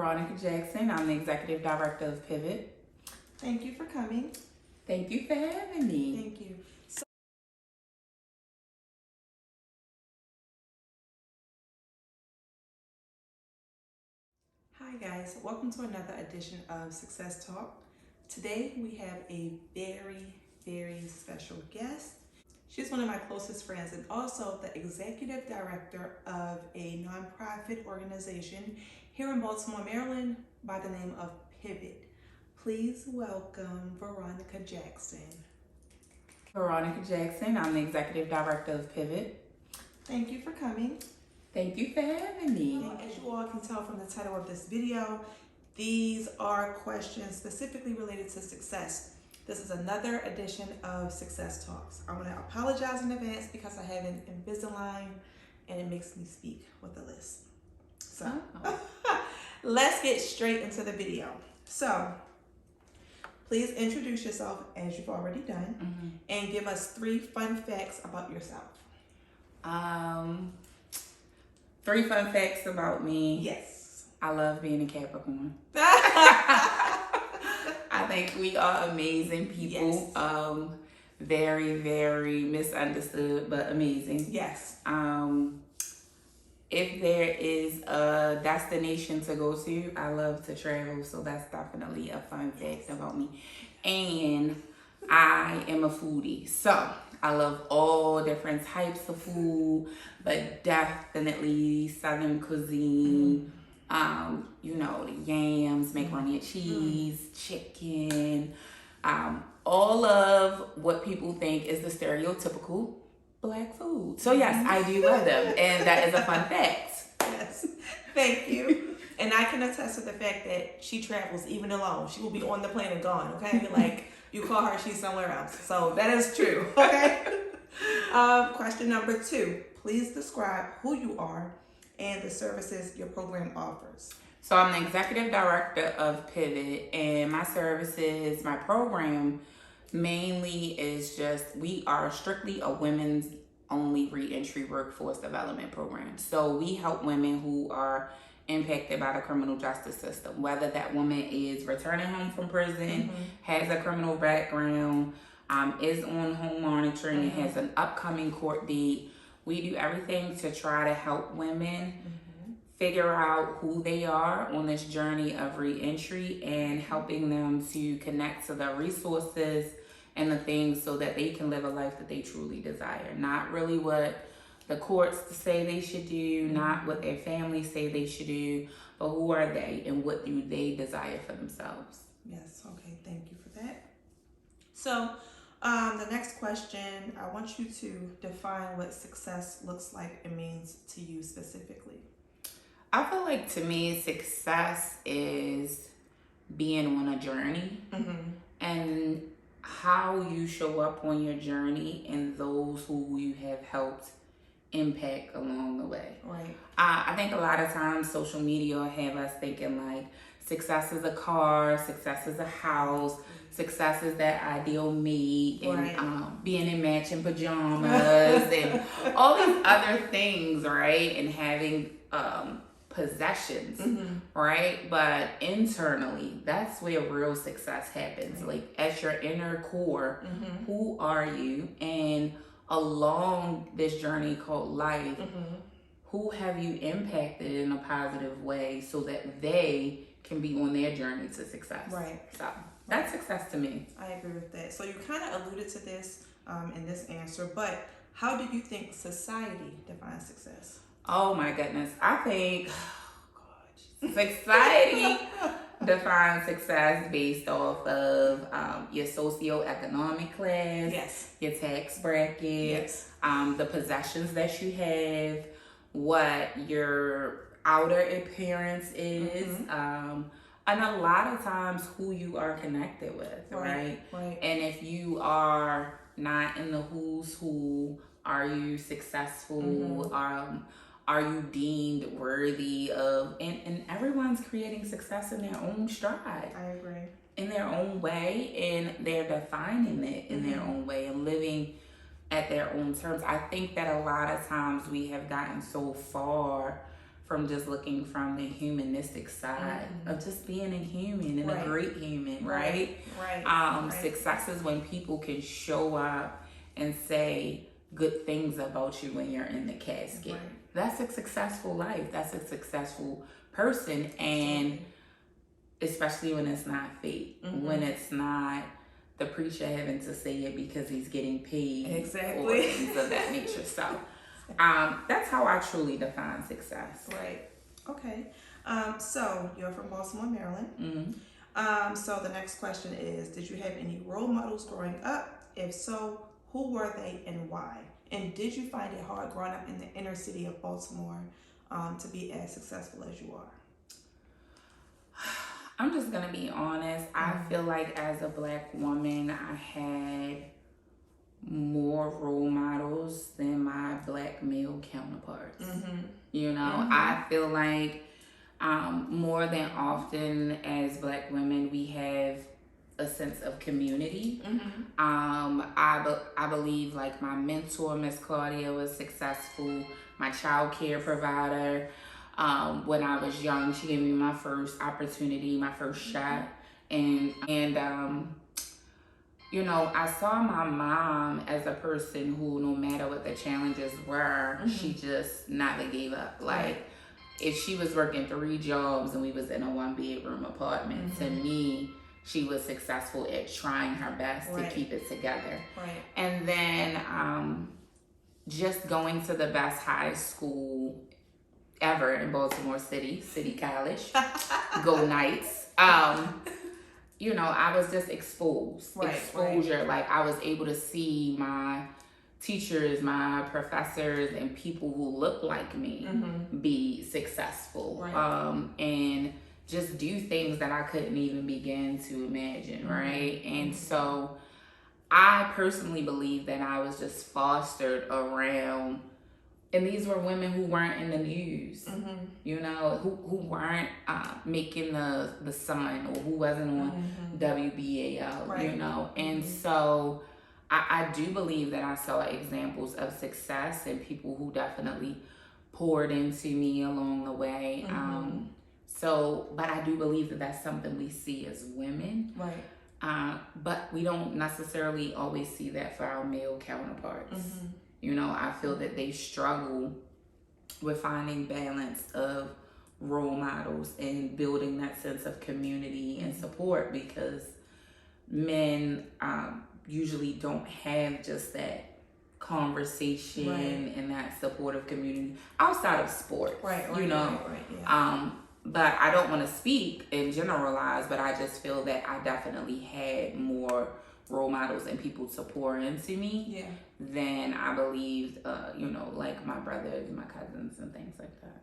Veronica Jackson. I'm the Executive Director of Pivot. Thank you for coming. Thank you for having me. Thank you. Hi guys, welcome to another edition of Success Talk. Today we have a very special guest. She's one of my closest friends and also the Executive Director of a nonprofit organization here in Baltimore, Maryland by the name of Pivot. Please welcome Veronica Jackson. Veronica Jackson. I'm the Executive Director of Pivot. Thank you for coming. Thank you for having me. As you all can tell from the title of this video, these are questions specifically related to success. This is another edition of Success Talks. I want to apologize in advance because I have an Invisalign and it makes me speak with a lisp. So let's get straight into the video. So please introduce yourself as you've already done and give us 3 fun facts about yourself. 3 fun facts about me. Yes. I love being a Capricorn. I think we are amazing people. Yes. Very misunderstood, but amazing. Yes. If there is a destination to go to, I love to travel, so that's definitely a fun fact about me. And I am a foodie, so I love all different types of food, but definitely Southern cuisine. You know, the yams, macaroni and cheese, chicken, all of what people think is the stereotypical Black food. So yes, I do love them, and that is a fun fact. Yes, thank you. And I can attest to the fact that she travels even alone. She will be on the plane and gone, okay? Like, you call her, she's somewhere else. So that is true, okay? Question number 2. Please describe who you are and the services your program offers. So I'm the Executive Director of Pivot, and my services, my program mainly is just, we are strictly a women's only reentry workforce development program. So we help women who are impacted by the criminal justice system, whether that woman is returning home from prison, has a criminal background, is on home monitoring, and has an upcoming court date. We do everything to try to help women figure out who they are on this journey of reentry and helping them to connect to the resources and the things so that they can live a life that they truly desire. Not really what the courts say they should do, not what their families say they should do, but who are they and what do they desire for themselves. Yes, okay, thank you for that. So the next question, I want you to define what success looks like and means to you specifically. I feel like to me, success is being on a journey and how you show up on your journey and those who you have helped impact along the way. Right. I think a lot of times social media will have us thinking like success is a car, success is a house, success is that ideal mate, and being in matching pajamas and all these other things, right? And having possessions, right? But internally, that's where real success happens. Like at your inner core, who are you? And along this journey called life, who have you impacted in a positive way so that they can be on their journey to success? Right. So that's success to me. I agree with that. So you kind of alluded to this in this answer, but how do you think society defines success? Oh my goodness. I think society defines success based off of your socioeconomic class, your tax bracket, the possessions that you have, what your outer appearance is, and a lot of times who you are connected with, right? And if you are not in the who's who, are you successful? Are you deemed worthy of, and everyone's creating success in their own stride. I agree. In their own way, and they're defining it in their own way and living at their own terms. I think that a lot of times we have gotten so far from just looking from the humanistic side of just being a human and a great human, right? Success is when people can show up and say good things about you when you're in the casket. That's a successful life. That's a successful person. And especially when it's not fake, when it's not the preacher having to say it because he's getting paid or things of that nature. So that's how I truly define success. Right. Okay. So you're from Baltimore, Maryland. So the next question is, did you have any role models growing up? If so, who were they and why? And did you find it hard growing up in the inner city of Baltimore to be as successful as you are? I'm just going to be honest. I feel like as a Black woman, I had more role models than my Black male counterparts. You know, I feel like more than often as Black women, we have a sense of community. I believe like my mentor, Miss Claudia, was successful. My child care provider, when I was young, she gave me my first opportunity, my first shot. And you know, I saw my mom as a person who, no matter what the challenges were, she just never gave up. Like, if she was working 3 jobs and we was in a 1-bedroom apartment, to me, she was successful at trying her best to keep it together. And then just going to the best high school ever in Baltimore City, City College, Go Knights. You know, I was just exposure. Like, I was able to see my teachers, my professors, and people who look like me be successful. And just do things that I couldn't even begin to imagine, right? And so I personally believe that I was just fostered around, and these were women who weren't in the news, you know, who weren't making the Sun, or who wasn't on WBAL, you know. And so I do believe that I saw examples of success and people who definitely poured into me along the way. But I do believe that that's something we see as women. But we don't necessarily always see that for our male counterparts. You know, I feel that they struggle with finding balance of role models and building that sense of community and support, because men usually don't have just that conversation and that supportive community outside of sports, you know. But I don't want to speak and generalize, but I just feel that I definitely had more role models and people to pour into me than I believed, you know, like my brothers, my cousins, and things like that.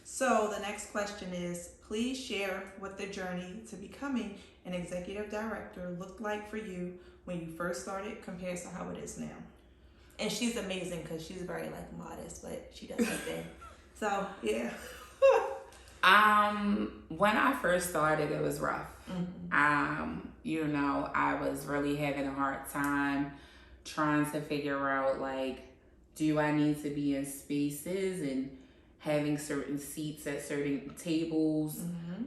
So the next question is, please share what the journey to becoming an executive director looked like for you when you first started compared to how it is now. And she's amazing because she's very like modest, but she does her thing. So yeah. When I first started, it was rough. You know, I was really having a hard time trying to figure out, like, do I need to be in spaces and having certain seats at certain tables,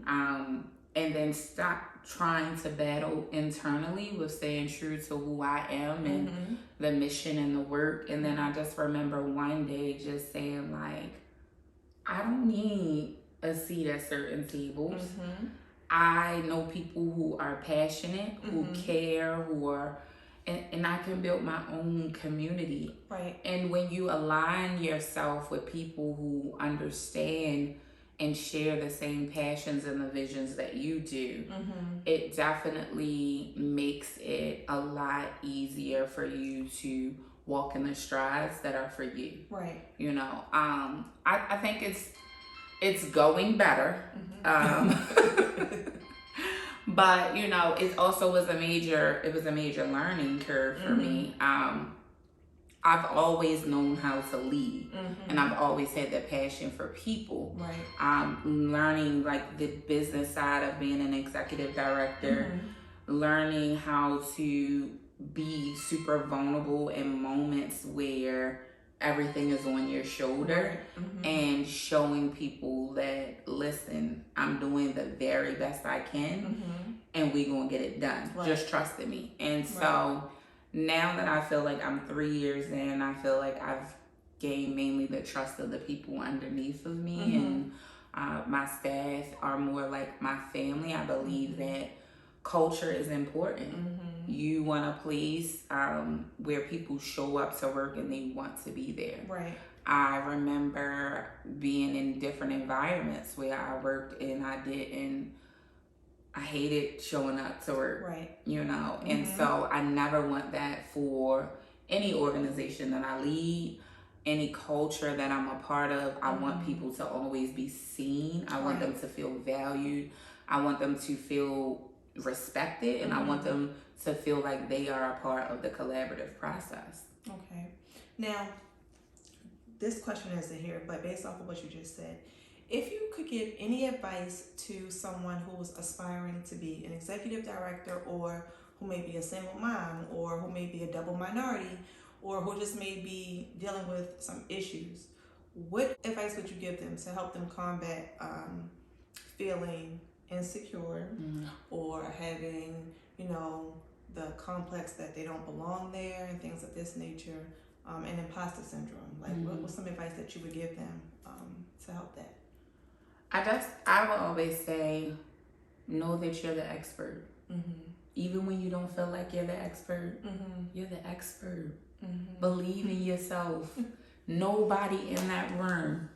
and then stop trying to battle internally with staying true to who I am and the mission and the work. And then I just remember one day just saying, like, I don't need a seat at certain tables. I know people who are passionate, who care, who are, and I can build my own community. And when you align yourself with people who understand and share the same passions and the visions that you do, it definitely makes it a lot easier for you to walk in the strides that are for you. You know, I think it's going better. But you know, it also was a major learning curve for me. I've always known how to lead, and I've always had that passion for people. Learning like the business side of being an executive director, learning how to be super vulnerable in moments where everything is on your shoulder, and showing people that, listen, I'm doing the very best I can, and we gonna get it done. Just trust in me. And so now that I feel like I'm 3 years in, I feel like I've gained mainly the trust of the people underneath of me, and my staff are more like my family. I believe that culture is important. You want a place where people show up to work and they want to be there. Right. I remember being in different environments where I worked and I hated showing up to work. Right. You know, and so I never want that for any organization that I lead, any culture that I'm a part of. I want people to always be seen. I want them to feel valued. I want them to feel respected, and I want them to feel like they are a part of the collaborative process. Okay. Now, this question isn't here, but based off of what you just said, if you could give any advice to someone who's aspiring to be an executive director, or who may be a single mom, or who may be a double minority, or who just may be dealing with some issues, what advice would you give them to help them combat feeling insecure or having, the complex that they don't belong there and things of this nature, and imposter syndrome? Like, what's some advice that you would give them to help that? I will always say, know that you're the expert. Even when you don't feel like you're the expert, you're the expert. Believe in yourself. Nobody in that room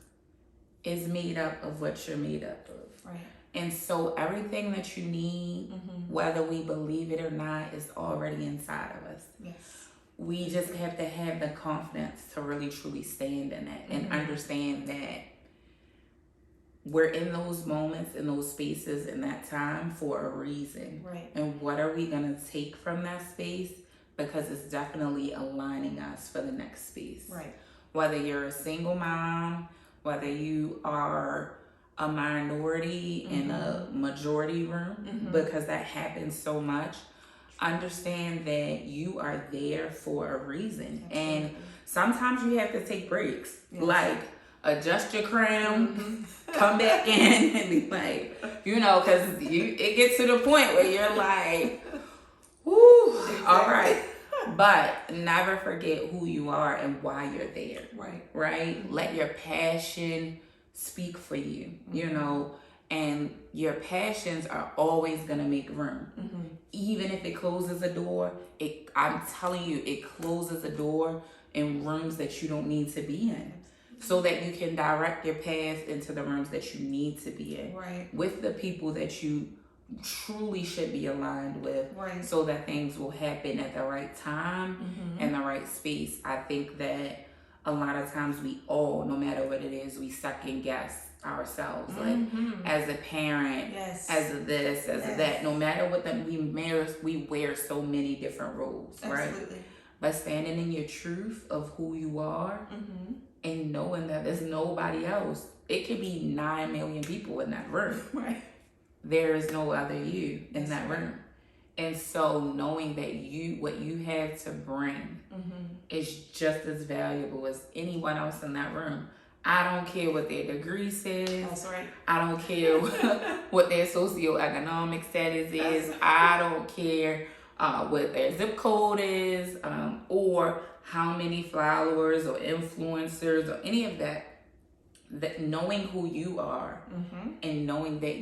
is made up of what you're made up of. Right. And so everything that you need, whether we believe it or not, is already inside of us. Yes. We just have to have the confidence to really truly stand in it and understand that we're in those moments, in those spaces, in that time for a reason. Right. And what are we going to take from that space? Because it's definitely aligning us for the next space. Right. Whether you're a single mom, whether you are a minority in a majority room, because that happens so much, understand that you are there for a reason. Absolutely. And sometimes you have to take breaks. Yes. Like, adjust your crown, come back in and be like, because it gets to the point where you're like, whoo, exactly. All right. But never forget who you are and why you're there. Right? Let your passion speak for you, and your passions are always going to make room. Even if it closes a door, I'm telling you, it closes a door in rooms that you don't need to be in, so that you can direct your path into the rooms that you need to be in, with the people that you truly should be aligned with, so that things will happen at the right time and the right space. I think that a lot of times we all, no matter what it is, we second guess ourselves, like as a parent, as a this, as a that. No matter what we wear so many different roles. Absolutely. Right? But standing in your truth of who you are, and knowing that there's nobody else. It could be 9 million people in that room. Right. There is no other you in that room. And so knowing that what you have to bring is just as valuable as anyone else in that room. I don't care what their degree says. That's right. I don't care what their socioeconomic status is. I don't care what their zip code is, or how many followers or influencers or any of that. That knowing who you are and knowing that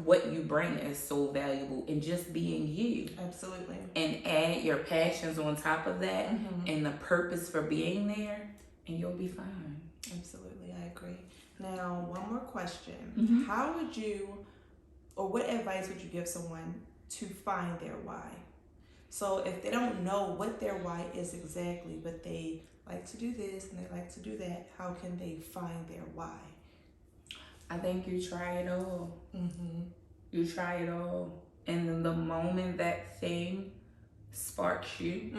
what you bring is so valuable, and just being you. Absolutely. And add your passions on top of that and the purpose for being there, and you'll be fine. Absolutely, I agree. Now, one more question. How would you, or what advice would you give someone to find their why? So if they don't know what their why is exactly, but they like to do this and they like to do that, how can they find their why? I think you try it all. You try it all. And then the moment that thing sparks you,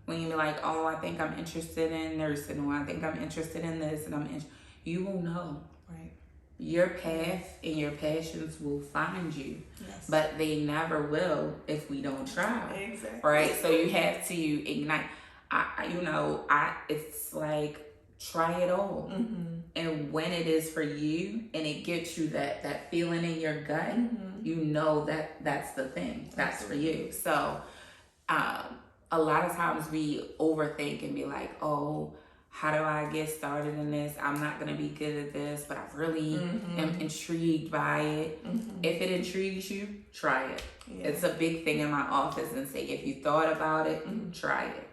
when you're like, oh, I think I'm interested in nursing, or I think I'm interested in this, and you will know. Right. Your path and your passions will find you. Yes. But they never will if we don't try. Exactly. Right? So you have to ignite. It's like try it all. And when it is for you and it gets you that feeling in your gut, you know that that's the thing. That's for you. So a lot of times we overthink and be like, oh, how do I get started in this? I'm not going to be good at this, but I really am intrigued by it. If it intrigues you, try it. Yeah. It's a big thing in my office and say, if you thought about it, try it.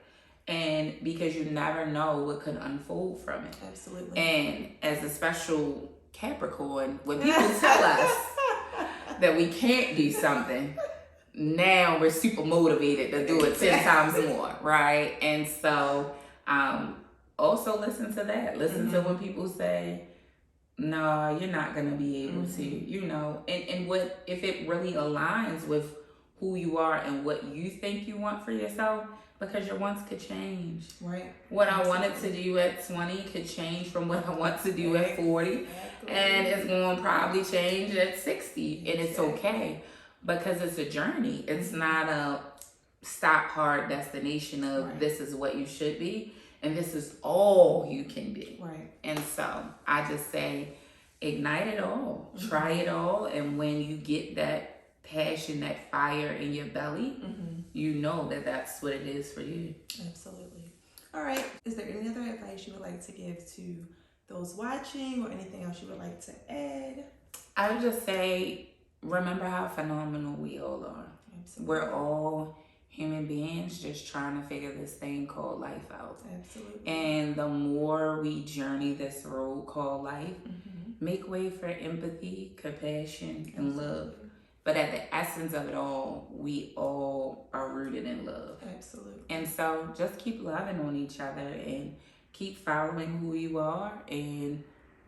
And because you never know what could unfold from it. Absolutely. And as a special Capricorn, when people tell us that we can't do something, now we're super motivated to do it 10 times more, right? And so also listen to that. Listen to when people say, no, you're not going to be able to, you know, and what if it really aligns with who you are and what you think you want for yourself, because your wants could change. Right. What I wanted to do at 20 could change from what I want to do at 40. And it's going to probably change at 60. And it's okay, because it's a journey. It's not a stop hard destination of this is what you should be and this is all you can be. Right. And so I just say, ignite it all, try it all. And when you get that passion, that fire in your belly, you know that that's what it is for you. Absolutely. All right. Is there any other advice you would like to give to those watching, or anything else you would like to add? I would just say, remember how phenomenal we all are. Absolutely. We're all human beings just trying to figure this thing called life out. Absolutely. And the more we journey this road called life, make way for empathy, compassion, and love. But at the essence of it all, we all are rooted in love. Absolutely. And so just keep loving on each other and keep following who you are. And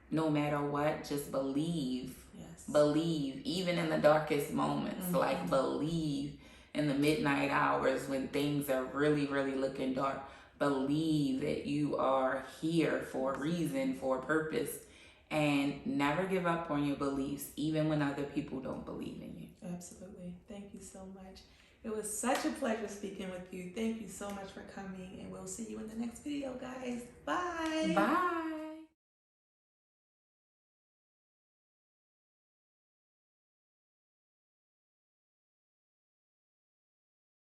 no matter what, just believe. Yes. Believe, even in the darkest moments. Like, believe in the midnight hours when things are really, really looking dark. Believe that you are here for a reason, for a purpose. And never give up on your beliefs, even when other people don't believe in you. Absolutely. Thank you so much. It was such a pleasure speaking with you. Thank you so much for coming, and we'll see you in the next video, guys. Bye. Bye.